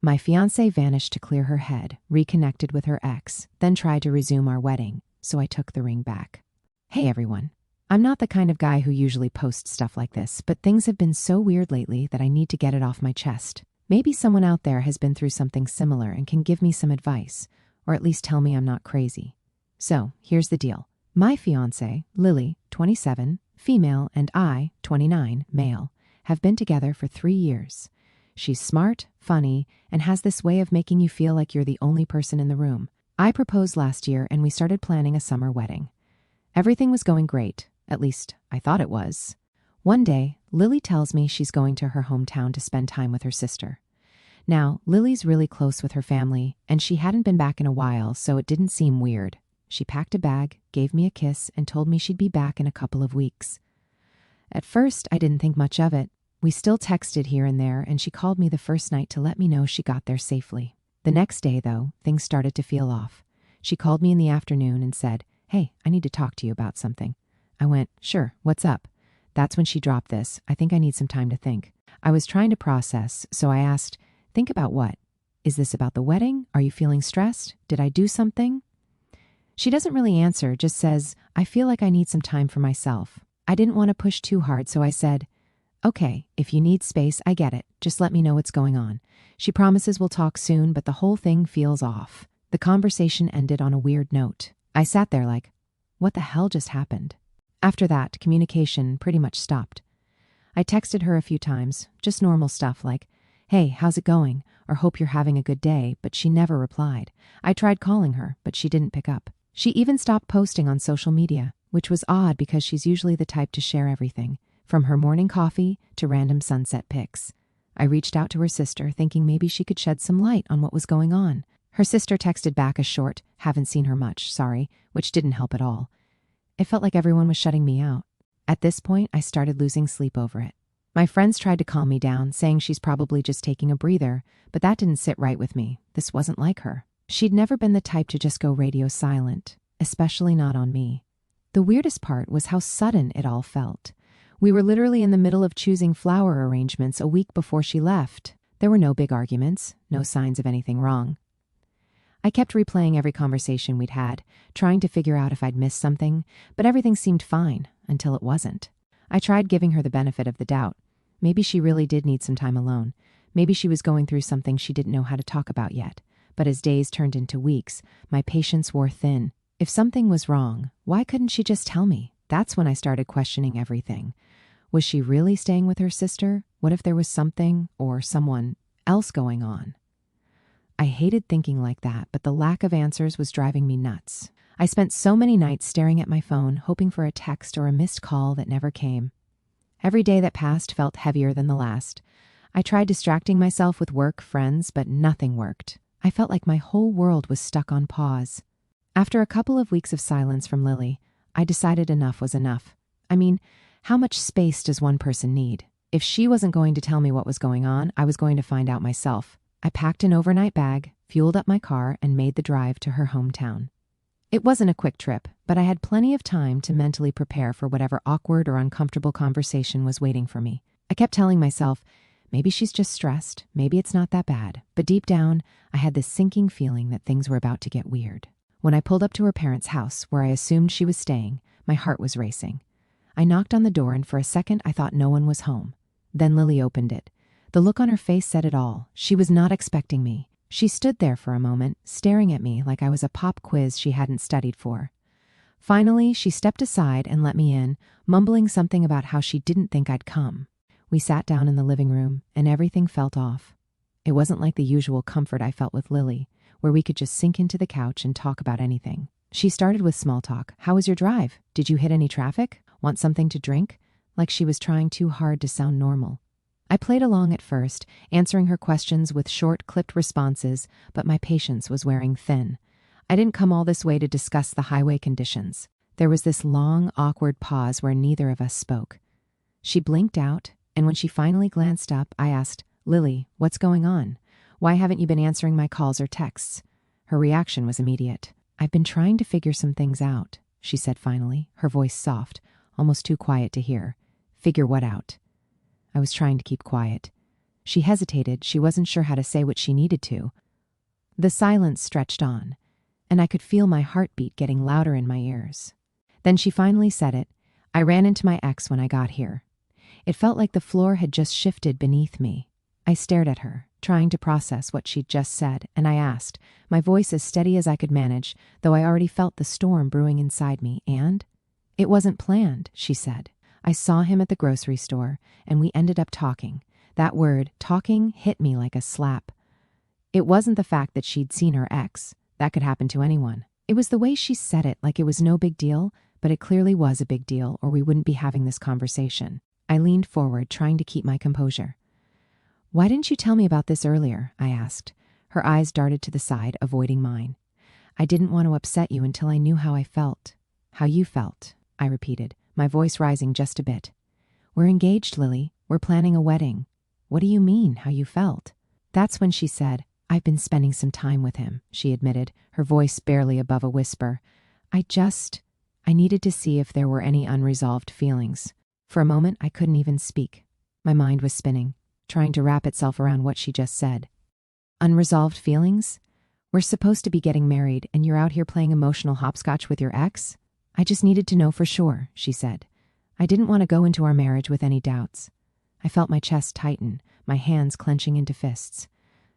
My fiancée vanished to clear her head, reconnected with her ex, then tried to resume our wedding, so I took the ring back. Hey everyone. I'm not the kind of guy who usually posts stuff like this, but things have been so weird lately that I need to get it off my chest. Maybe someone out there has been through something similar and can give me some advice, or at least tell me I'm not crazy. So, here's the deal. My fiancé, Lily, 27, female, and I, 29, male, have been together for 3 years. She's smart, funny, and has this way of making you feel like you're the only person in the room. I proposed last year and we started planning a summer wedding. Everything was going great, at least I thought it was. One day, Lily tells me she's going to her hometown to spend time with her sister. Now, Lily's really close with her family, and she hadn't been back in a while, so it didn't seem weird. She packed a bag, gave me a kiss, and told me she'd be back in a couple of weeks. At first, I didn't think much of it. We still texted here and there, and she called me the first night to let me know she got there safely. The next day, though, things started to feel off. She called me in the afternoon and said, "Hey, I need to talk to you about something." I went, "Sure, what's up?" That's when she dropped this, "I think I need some time to think." I was trying to process, so I asked, "Think about what? Is this about the wedding? Are you feeling stressed? Did I do something?" She doesn't really answer, just says, "I feel like I need some time for myself." I didn't want to push too hard, so I said, "Okay, if you need space, I get it. Just let me know what's going on." She promises we'll talk soon, but the whole thing feels off. The conversation ended on a weird note. I sat there like, what the hell just happened? After that, communication pretty much stopped. I texted her a few times, just normal stuff like, "Hey, how's it going?" or "Hope you're having a good day," but she never replied. I tried calling her, but she didn't pick up. She even stopped posting on social media, which was odd because she's usually the type to share everything, from her morning coffee to random sunset pics. I reached out to her sister, thinking maybe she could shed some light on what was going on. Her sister texted back a short, "Haven't seen her much, sorry," which didn't help at all. It felt like everyone was shutting me out. At this point, I started losing sleep over it. My friends tried to calm me down, saying she's probably just taking a breather, but that didn't sit right with me. This wasn't like her. She'd never been the type to just go radio silent, especially not on me. The weirdest part was how sudden it all felt. We were literally in the middle of choosing flower arrangements a week before she left. There were no big arguments, no signs of anything wrong. I kept replaying every conversation we'd had, trying to figure out if I'd missed something, but everything seemed fine until it wasn't. I tried giving her the benefit of the doubt. Maybe she really did need some time alone. Maybe she was going through something she didn't know how to talk about yet. But as days turned into weeks, my patience wore thin. If something was wrong, why couldn't she just tell me? That's when I started questioning everything. Was she really staying with her sister? What if there was something or someone else going on? I hated thinking like that, but the lack of answers was driving me nuts. I spent so many nights staring at my phone, hoping for a text or a missed call that never came. Every day that passed felt heavier than the last. I tried distracting myself with work, friends, but nothing worked. I felt like my whole world was stuck on pause. After a couple of weeks of silence from Lily, I decided enough was enough. I mean, how much space does one person need? If she wasn't going to tell me what was going on, I was going to find out myself. I packed an overnight bag, fueled up my car, and made the drive to her hometown. It wasn't a quick trip, but I had plenty of time to mentally prepare for whatever awkward or uncomfortable conversation was waiting for me. I kept telling myself, maybe she's just stressed, maybe it's not that bad. But deep down, I had this sinking feeling that things were about to get weird. When I pulled up to her parents' house, where I assumed she was staying, my heart was racing. I knocked on the door, and for a second I thought no one was home. Then Lily opened it. The look on her face said it all. She was not expecting me. She stood there for a moment, staring at me like I was a pop quiz she hadn't studied for. Finally, she stepped aside and let me in, mumbling something about how she didn't think I'd come. We sat down in the living room, and everything felt off. It wasn't like the usual comfort I felt with Lily, where we could just sink into the couch and talk about anything. She started with small talk. "How was your drive? Did you hit any traffic? Want something to drink?" Like she was trying too hard to sound normal. I played along at first, answering her questions with short, clipped responses, but my patience was wearing thin. I didn't come all this way to discuss the highway conditions. There was this long, awkward pause where neither of us spoke. She blinked out, and when she finally glanced up, I asked, "Lily, what's going on? Why haven't you been answering my calls or texts?" Her reaction was immediate. "I've been trying to figure some things out," she said finally, her voice soft, almost too quiet to hear. "Figure what out?" I was trying to keep quiet. She hesitated. She wasn't sure how to say what she needed to. The silence stretched on, and I could feel my heartbeat getting louder in my ears. Then she finally said it. I ran into my ex when I got here. It felt like the floor had just shifted beneath me. I stared at her, trying to process what she'd just said, and I asked, my voice as steady as I could manage, though I already felt the storm brewing inside me, and? It wasn't planned, she said. I saw him at the grocery store, and we ended up talking. That word, talking, hit me like a slap. It wasn't the fact that she'd seen her ex. That could happen to anyone. It was the way she said it, like it was no big deal, but it clearly was a big deal, or we wouldn't be having this conversation. I leaned forward, trying to keep my composure. Why didn't you tell me about this earlier? I asked. Her eyes darted to the side, avoiding mine. I didn't want to upset you until I knew how I felt. How you felt, I repeated, my voice rising just a bit. We're engaged, Lily. We're planning a wedding. What do you mean, how you felt? That's when she said, I've been spending some time with him, she admitted, her voice barely above a whisper. I needed to see if there were any unresolved feelings. For a moment, I couldn't even speak. My mind was spinning, trying to wrap itself around what she just said. Unresolved feelings? We're supposed to be getting married, and you're out here playing emotional hopscotch with your ex? I just needed to know for sure, she said. I didn't want to go into our marriage with any doubts. I felt my chest tighten, my hands clenching into fists.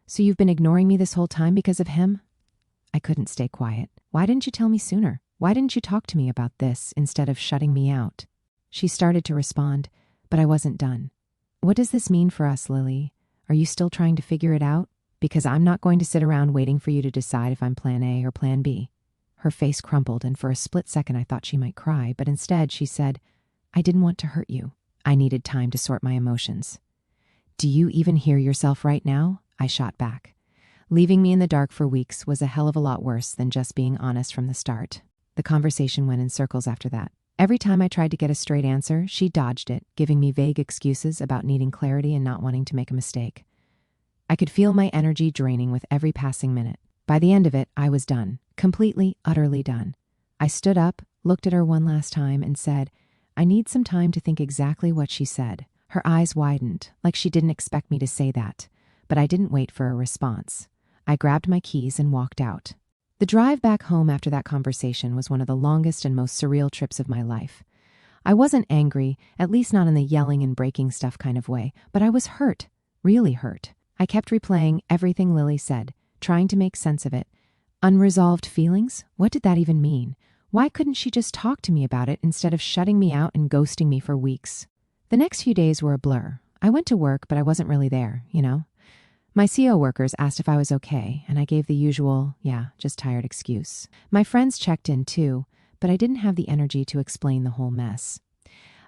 So you've been ignoring me this whole time because of him? I couldn't stay quiet. Why didn't you tell me sooner? Why didn't you talk to me about this instead of shutting me out? She started to respond, but I wasn't done. What does this mean for us, Lily? Are you still trying to figure it out? Because I'm not going to sit around waiting for you to decide if I'm plan A or plan B. Her face crumpled, and for a split second I thought she might cry, but instead she said, I didn't want to hurt you. I needed time to sort my emotions. Do you even hear yourself right now? I shot back. Leaving me in the dark for weeks was a hell of a lot worse than just being honest from the start. The conversation went in circles after that. Every time I tried to get a straight answer, she dodged it, giving me vague excuses about needing clarity and not wanting to make a mistake. I could feel my energy draining with every passing minute. By the end of it, I was done. Completely, utterly done. I stood up, looked at her one last time, and said, I need some time to think exactly what she said. Her eyes widened, like she didn't expect me to say that. But I didn't wait for a response. I grabbed my keys and walked out. The drive back home after that conversation was one of the longest and most surreal trips of my life. I wasn't angry, at least not in the yelling and breaking stuff kind of way, but I was hurt, really hurt. I kept replaying everything Lily said, trying to make sense of it. Unresolved feelings? What did that even mean? Why couldn't she just talk to me about it instead of shutting me out and ghosting me for weeks? The next few days were a blur. I went to work, but I wasn't really there, you know? My CO workers asked if I was okay, and I gave the usual, just tired excuse. My friends checked in too, but I didn't have the energy to explain the whole mess.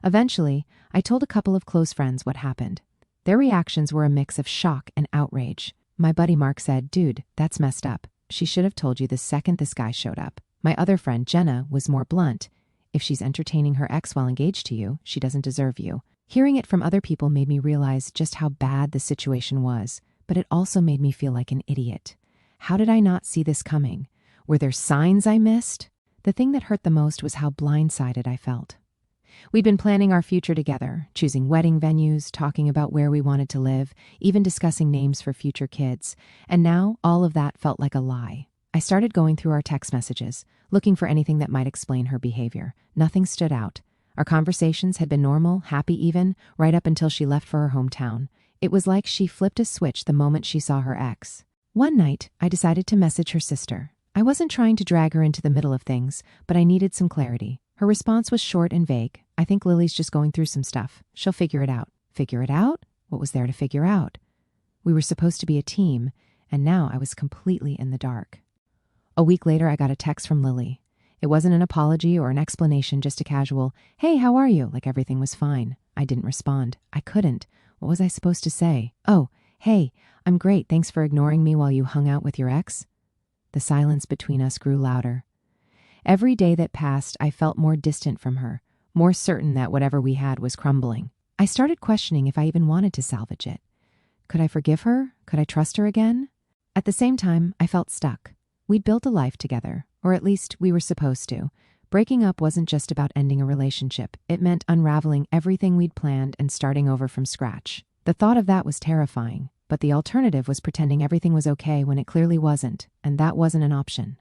Eventually, I told a couple of close friends what happened. Their reactions were a mix of shock and outrage. My buddy Mark said, dude, that's messed up. She should have told you the second this guy showed up. My other friend, Jenna, was more blunt. If she's entertaining her ex while engaged to you, she doesn't deserve you. Hearing it from other people made me realize just how bad the situation was. But it also made me feel like an idiot. How did I not see this coming? Were there signs I missed? The thing that hurt the most was how blindsided I felt. We'd been planning our future together, choosing wedding venues, talking about where we wanted to live, even discussing names for future kids. And now all of that felt like a lie. I started going through our text messages, looking for anything that might explain her behavior. Nothing stood out. Our conversations had been normal, happy even, right up until she left for her hometown. It was like she flipped a switch the moment she saw her ex. One night, I decided to message her sister. I wasn't trying to drag her into the middle of things, but I needed some clarity. Her response was short and vague. I think Lily's just going through some stuff. She'll figure it out. Figure it out? What was there to figure out? We were supposed to be a team, and now I was completely in the dark. A week later, I got a text from Lily. It wasn't an apology or an explanation, just a casual, hey, how are you? Like everything was fine. I didn't respond. I couldn't. What was I supposed to say? Oh, hey, I'm great. Thanks for ignoring me while you hung out with your ex. The silence between us grew louder. Every day that passed, I felt more distant from her, more certain that whatever we had was crumbling. I started questioning if I even wanted to salvage it. Could I forgive her? Could I trust her again? At the same time, I felt stuck. We'd built a life together, or at least we were supposed to. Breaking up wasn't just about ending a relationship. It meant unraveling everything we'd planned and starting over from scratch. The thought of that was terrifying, but the alternative was pretending everything was okay when it clearly wasn't, and that wasn't an option.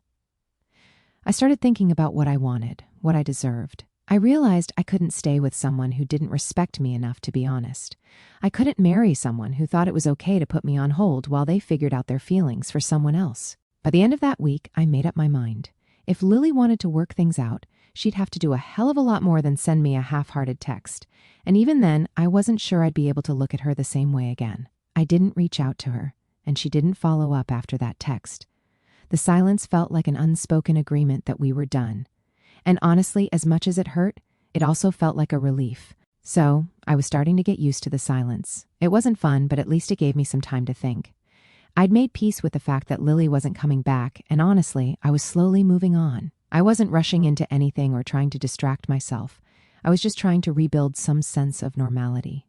I started thinking about what I wanted, what I deserved. I realized I couldn't stay with someone who didn't respect me enough to be honest. I couldn't marry someone who thought it was okay to put me on hold while they figured out their feelings for someone else. By the end of that week, I made up my mind. If Lily wanted to work things out, she'd have to do a hell of a lot more than send me a half-hearted text. And even then, I wasn't sure I'd be able to look at her the same way again. I didn't reach out to her, and she didn't follow up after that text. The silence felt like an unspoken agreement that we were done. And honestly, as much as it hurt, it also felt like a relief. So, I was starting to get used to the silence. It wasn't fun, but at least it gave me some time to think. I'd made peace with the fact that Lily wasn't coming back, and honestly, I was slowly moving on. I wasn't rushing into anything or trying to distract myself. I was just trying to rebuild some sense of normality.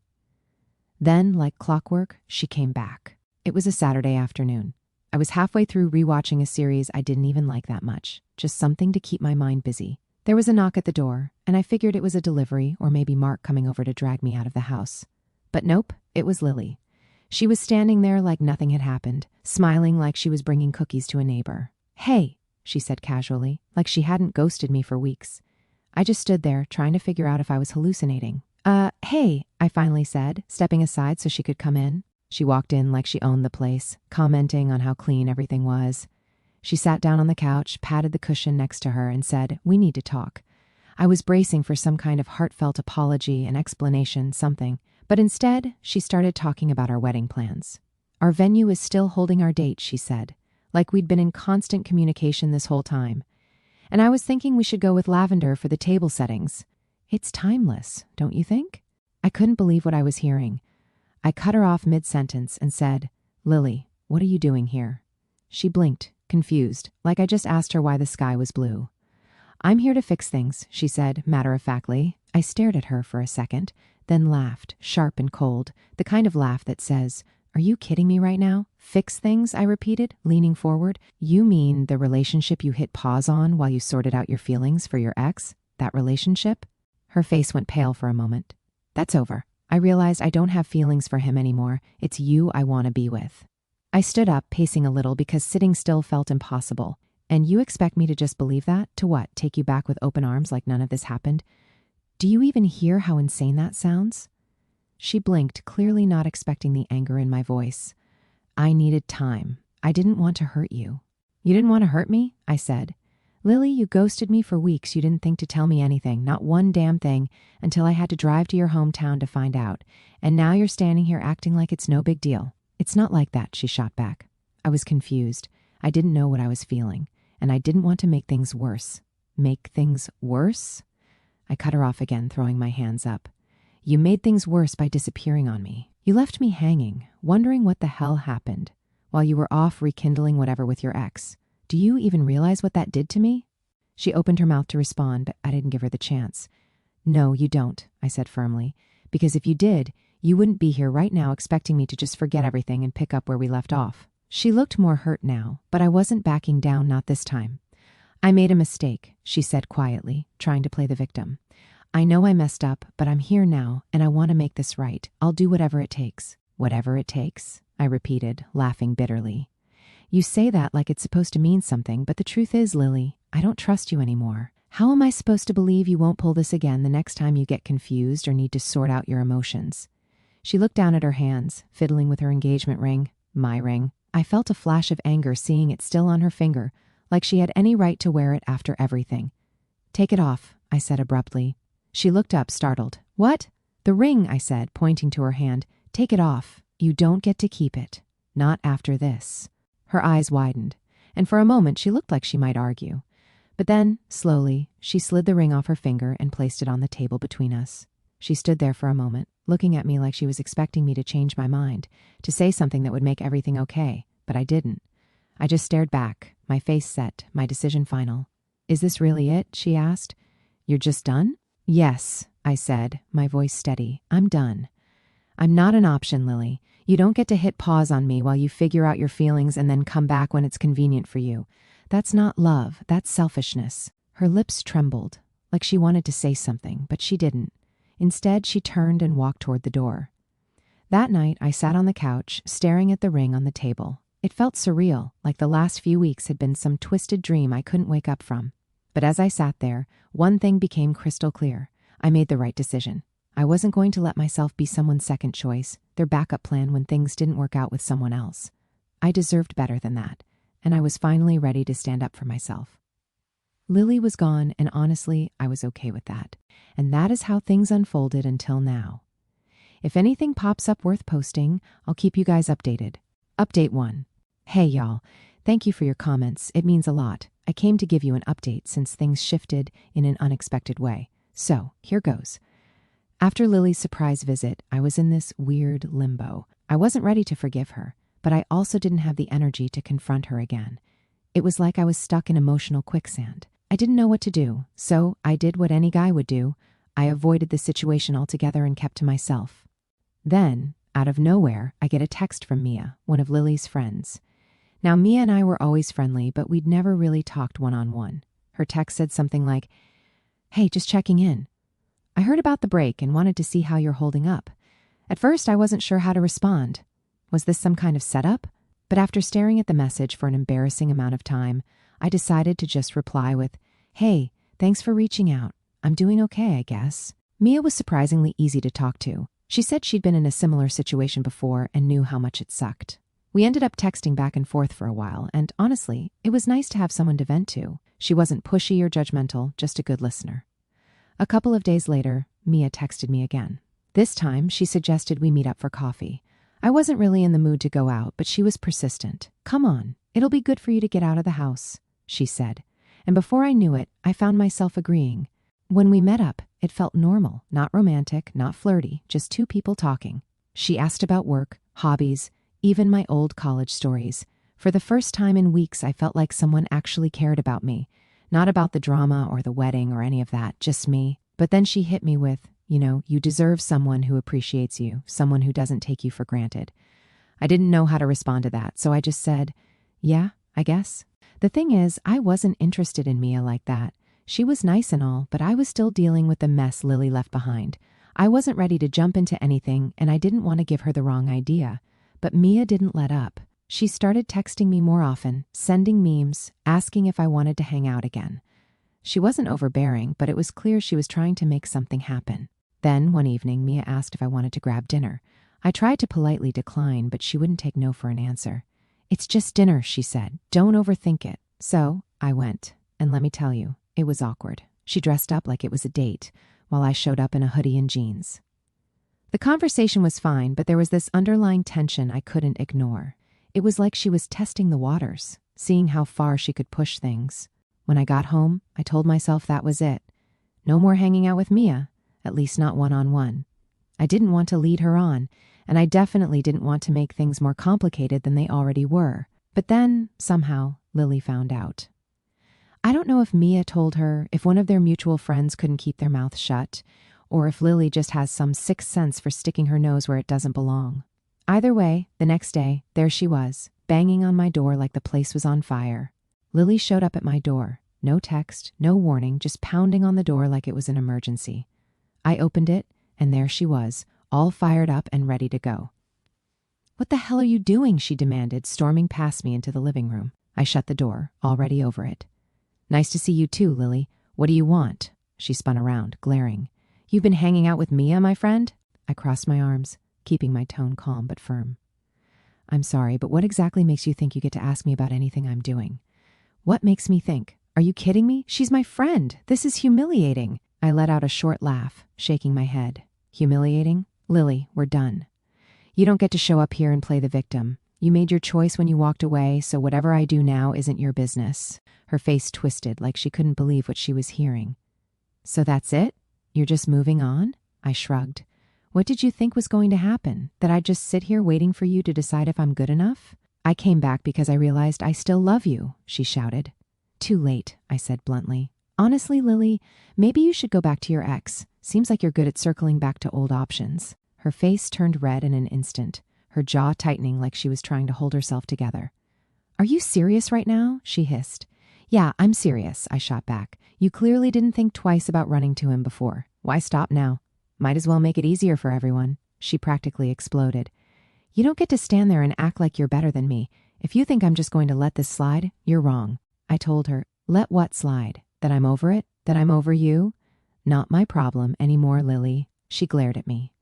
Then, like clockwork, she came back. It was a Saturday afternoon. I was halfway through rewatching a series I didn't even like that much, just something to keep my mind busy. There was a knock at the door, and I figured it was a delivery or maybe Mark coming over to drag me out of the house. But nope, it was Lily. She was standing there like nothing had happened, smiling like she was bringing cookies to a neighbor. "Hey," she said casually, like she hadn't ghosted me for weeks. I just stood there, trying to figure out if I was hallucinating. Hey," I finally said, stepping aside so she could come in. She walked in like she owned the place, commenting on how clean everything was. She sat down on the couch, patted the cushion next to her, and said, "We need to talk." I was bracing for some kind of heartfelt apology, an explanation, something. But instead, she started talking about our wedding plans. "Our venue is still holding our date," she said, like we'd been in constant communication this whole time. "And I was thinking we should go with lavender for the table settings. It's timeless, don't you think?" I couldn't believe what I was hearing. I cut her off mid-sentence and said, "Lily, what are you doing here?" She blinked, confused, like I just asked her why the sky was blue. "I'm here to fix things," she said, matter-of-factly. I stared at her for a second, then laughed, sharp and cold, the kind of laugh that says, "Are you kidding me right now?" "Fix things," I repeated, leaning forward. "You mean the relationship you hit pause on while you sorted out your feelings for your ex? That relationship?" Her face went pale for a moment. "That's over. I realized I don't have feelings for him anymore. It's you I want to be with." I stood up, pacing a little because sitting still felt impossible. "And you expect me to just believe that? To what, take you back with open arms like none of this happened? Do you even hear how insane that sounds?" She blinked, clearly not expecting the anger in my voice. "I needed time. I didn't want to hurt you." "You didn't want to hurt me?" I said. "Lily, you ghosted me for weeks. You didn't think to tell me anything, not one damn thing, until I had to drive to your hometown to find out. And now you're standing here acting like it's no big deal." "It's not like that," she shot back. I was confused. I didn't know what I was feeling, and I didn't want to make things worse. Make things worse? I cut her off again, throwing my hands up. "You made things worse by disappearing on me. You left me hanging, wondering what the hell happened, while you were off rekindling whatever with your ex. Do you even realize what that did to me?" She opened her mouth to respond, but I didn't give her the chance. "No, you don't," I said firmly, "because if you did, you wouldn't be here right now expecting me to just forget everything and pick up where we left off." She looked more hurt now, but I wasn't backing down, not this time. "I made a mistake," she said quietly, trying to play the victim. "I know I messed up, but I'm here now, and I want to make this right. I'll do whatever it takes." "Whatever it takes?" I repeated, laughing bitterly. "You say that like it's supposed to mean something, but the truth is, Lily, I don't trust you anymore. How am I supposed to believe you won't pull this again the next time you get confused or need to sort out your emotions?" She looked down at her hands, fiddling with her engagement ring, my ring. I felt a flash of anger seeing it still on her finger, like she had any right to wear it after everything. "Take it off," I said abruptly. She looked up, startled. "What?" "The ring," I said, pointing to her hand. "Take it off. You don't get to keep it. Not after this." Her eyes widened, and for a moment she looked like she might argue. But then, slowly, she slid the ring off her finger and placed it on the table between us. She stood there for a moment, looking at me like she was expecting me to change my mind, to say something that would make everything okay, but I didn't. I just stared back, my face set, my decision final. "Is this really it?" she asked. "You're just done?" "Yes," I said, my voice steady. "I'm done. I'm not an option, Lily. You don't get to hit pause on me while you figure out your feelings and then come back when it's convenient for you. That's not love, that's selfishness." Her lips trembled, like she wanted to say something, but she didn't. Instead, she turned and walked toward the door. That night, I sat on the couch, staring at the ring on the table. It felt surreal, like the last few weeks had been some twisted dream I couldn't wake up from. But as I sat there, one thing became crystal clear. I made the right decision. I wasn't going to let myself be someone's second choice, their backup plan when things didn't work out with someone else. I deserved better than that, and I was finally ready to stand up for myself. Lily was gone, and honestly, I was okay with that. And that is how things unfolded until now. If anything pops up worth posting, I'll keep you guys updated. Update 1. Hey y'all, thank you for your comments. It means a lot. I came to give you an update since things shifted in an unexpected way. So, here goes. After Lily's surprise visit, I was in this weird limbo. I wasn't ready to forgive her, but I also didn't have the energy to confront her again. It was like I was stuck in emotional quicksand. I didn't know what to do, so I did what any guy would do. I avoided the situation altogether and kept to myself. Then, out of nowhere, I get a text from Mia, one of Lily's friends. Now, Mia and I were always friendly, but we'd never really talked one-on-one. Her text said something like, "Hey, just checking in. I heard about the break and wanted to see how you're holding up. At first, I wasn't sure how to respond. Was this some kind of setup? But after staring at the message for an embarrassing amount of time, I decided to just reply with, "Hey, thanks for reaching out. I'm doing okay, I guess." Mia was surprisingly easy to talk to. She said she'd been in a similar situation before and knew how much it sucked. We ended up texting back and forth for a while, and honestly, it was nice to have someone to vent to. She wasn't pushy or judgmental, just a good listener. A couple of days later, Mia texted me again. This time, she suggested we meet up for coffee. I wasn't really in the mood to go out, but she was persistent. "Come on, it'll be good for you to get out of the house," she said. And before I knew it, I found myself agreeing. When we met up, it felt normal, not romantic, not flirty, just two people talking. She asked about work, hobbies, even my old college stories. For the first time in weeks, I felt like someone actually cared about me. Not about the drama or the wedding or any of that, just me. But then she hit me with, you deserve someone who appreciates you, someone who doesn't take you for granted. I didn't know how to respond to that, so I just said, "Yeah, I guess." The thing is, I wasn't interested in Mia like that. She was nice and all, but I was still dealing with the mess Lily left behind. I wasn't ready to jump into anything, and I didn't want to give her the wrong idea. But Mia didn't let up. She started texting me more often, sending memes, asking if I wanted to hang out again. She wasn't overbearing, but it was clear she was trying to make something happen. Then, one evening, Mia asked if I wanted to grab dinner. I tried to politely decline, but she wouldn't take no for an answer. "It's just dinner," she said. "Don't overthink it." So, I went. And let me tell you, it was awkward. She dressed up like it was a date, while I showed up in a hoodie and jeans. The conversation was fine, but there was this underlying tension I couldn't ignore. It was like she was testing the waters, seeing how far she could push things. When I got home, I told myself that was it. No more hanging out with Mia, at least not one-on-one. I didn't want to lead her on, and I definitely didn't want to make things more complicated than they already were. But then, somehow, Lily found out. I don't know if Mia told her, if one of their mutual friends couldn't keep their mouth shut, or if Lily just has some sixth sense for sticking her nose where it doesn't belong. Either way, the next day, there she was, banging on my door like the place was on fire. Lily showed up at my door. No text, no warning, just pounding on the door like it was an emergency. I opened it, and there she was, all fired up and ready to go. "What the hell are you doing?" she demanded, storming past me into the living room. I shut the door, already over it. "Nice to see you too, Lily. What do you want?" She spun around, glaring. "You've been hanging out with Mia, my friend?" I crossed my arms, keeping my tone calm but firm. "I'm sorry, but what exactly makes you think you get to ask me about anything I'm doing?" "What makes me think? Are you kidding me? She's my friend. This is humiliating." I let out a short laugh, shaking my head. "Humiliating? Lily, we're done. You don't get to show up here and play the victim. You made your choice when you walked away, so whatever I do now isn't your business." Her face twisted like she couldn't believe what she was hearing. "So that's it? You're just moving on?" I shrugged. "What did you think was going to happen? That I'd just sit here waiting for you to decide if I'm good enough?" "I came back because I realized I still love you," she shouted. "Too late," I said bluntly. "Honestly, Lily, maybe you should go back to your ex. Seems like you're good at circling back to old options." Her face turned red in an instant, her jaw tightening like she was trying to hold herself together. "Are you serious right now?" she hissed. "Yeah, I'm serious," I shot back. "You clearly didn't think twice about running to him before. Why stop now? Might as well make it easier for everyone." She practically exploded. You don't get to stand there and act like you're better than me. If you think I'm just going to let this slide, you're wrong. I told her, let what slide? That I'm over it? That I'm over you? Not my problem anymore, Lily. She glared at me.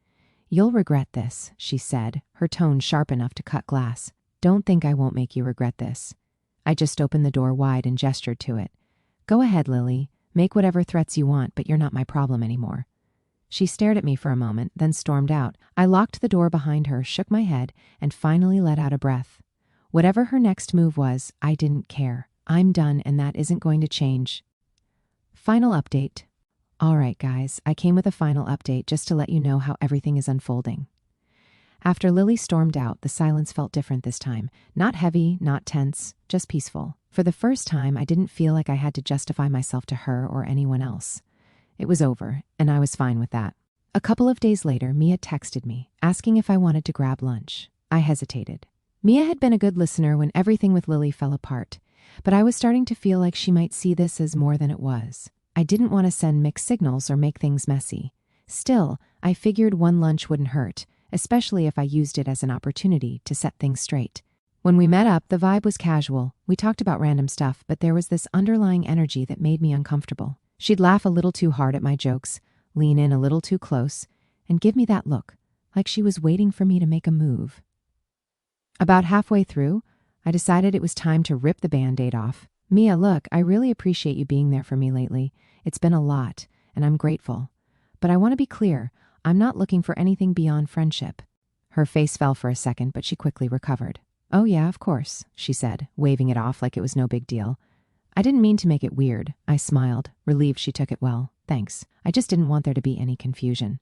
You'll regret this, she said, her tone sharp enough to cut glass. Don't think I won't make you regret this. I just opened the door wide and gestured to it. Go ahead, Lily. Make whatever threats you want, but you're not my problem anymore. She stared at me for a moment, then stormed out. I locked the door behind her, shook my head, and finally let out a breath. Whatever her next move was, I didn't care. I'm done, and that isn't going to change. Final update. All right, guys, I came with a final update just to let you know how everything is unfolding. After Lily stormed out, the silence felt different this time. Not heavy, not tense, just peaceful. For the first time, I didn't feel like I had to justify myself to her or anyone else. It was over, and I was fine with that. A couple of days later, Mia texted me, asking if I wanted to grab lunch. I hesitated. Mia had been a good listener when everything with Lily fell apart, but I was starting to feel like she might see this as more than it was. I didn't want to send mixed signals or make things messy. Still, I figured one lunch wouldn't hurt, especially if I used it as an opportunity to set things straight. When we met up, the vibe was casual. We talked about random stuff, but there was this underlying energy that made me uncomfortable. She'd laugh a little too hard at my jokes, lean in a little too close, and give me that look, like she was waiting for me to make a move. About halfway through, I decided it was time to rip the Band-Aid off. Mia, look, I really appreciate you being there for me lately. It's been a lot, and I'm grateful. But I want to be clear, I'm not looking for anything beyond friendship. Her face fell for a second, but she quickly recovered. Oh yeah, of course, she said, waving it off like it was no big deal. I didn't mean to make it weird. I smiled, relieved she took it well. Thanks. I just didn't want there to be any confusion.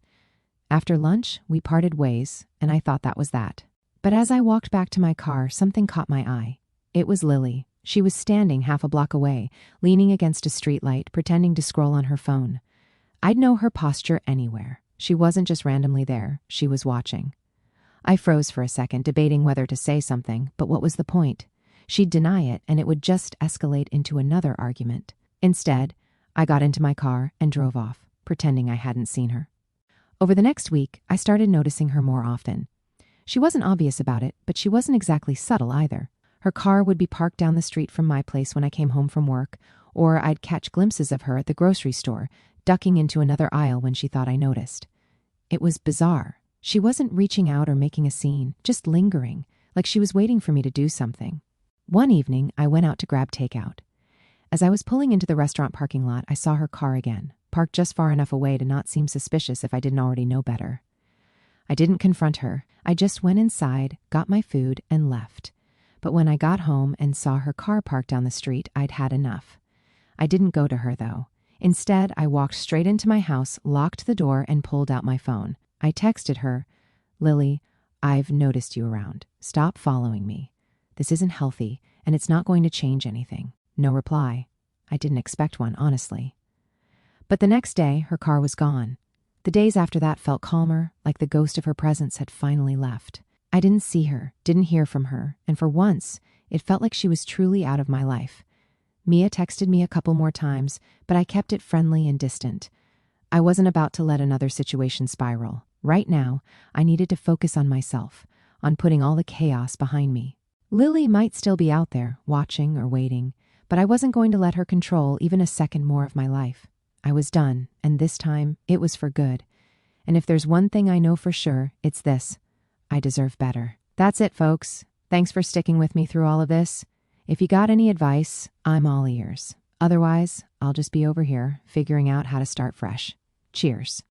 After lunch, we parted ways, and I thought that was that. But as I walked back to my car, something caught my eye. It was Lily. She was standing half a block away, leaning against a streetlight, pretending to scroll on her phone. I'd know her posture anywhere. She wasn't just randomly there. She was watching. I froze for a second, debating whether to say something, but what was the point? She'd deny it, and it would just escalate into another argument. Instead, I got into my car and drove off, pretending I hadn't seen her. Over the next week, I started noticing her more often. She wasn't obvious about it, but she wasn't exactly subtle either. Her car would be parked down the street from my place when I came home from work, or I'd catch glimpses of her at the grocery store, ducking into another aisle when she thought I noticed. It was bizarre. She wasn't reaching out or making a scene, just lingering, like she was waiting for me to do something. One evening, I went out to grab takeout. As I was pulling into the restaurant parking lot, I saw her car again, parked just far enough away to not seem suspicious if I didn't already know better. I didn't confront her. I just went inside, got my food, and left. But when I got home and saw her car parked down the street, I'd had enough. I didn't go to her, though. Instead, I walked straight into my house, locked the door, and pulled out my phone. I texted her, Lily, I've noticed you around. Stop following me. This isn't healthy, and it's not going to change anything. No reply. I didn't expect one, honestly. But the next day, her car was gone. The days after that felt calmer, like the ghost of her presence had finally left. I didn't see her, didn't hear from her, and for once, it felt like she was truly out of my life. Mia texted me a couple more times, but I kept it friendly and distant. I wasn't about to let another situation spiral. Right now, I needed to focus on myself, on putting all the chaos behind me. Lily might still be out there, watching or waiting, but I wasn't going to let her control even a second more of my life. I was done, and this time, it was for good. And if there's one thing I know for sure, it's this. I deserve better. That's it, folks. Thanks for sticking with me through all of this. If you got any advice, I'm all ears. Otherwise, I'll just be over here, figuring out how to start fresh. Cheers.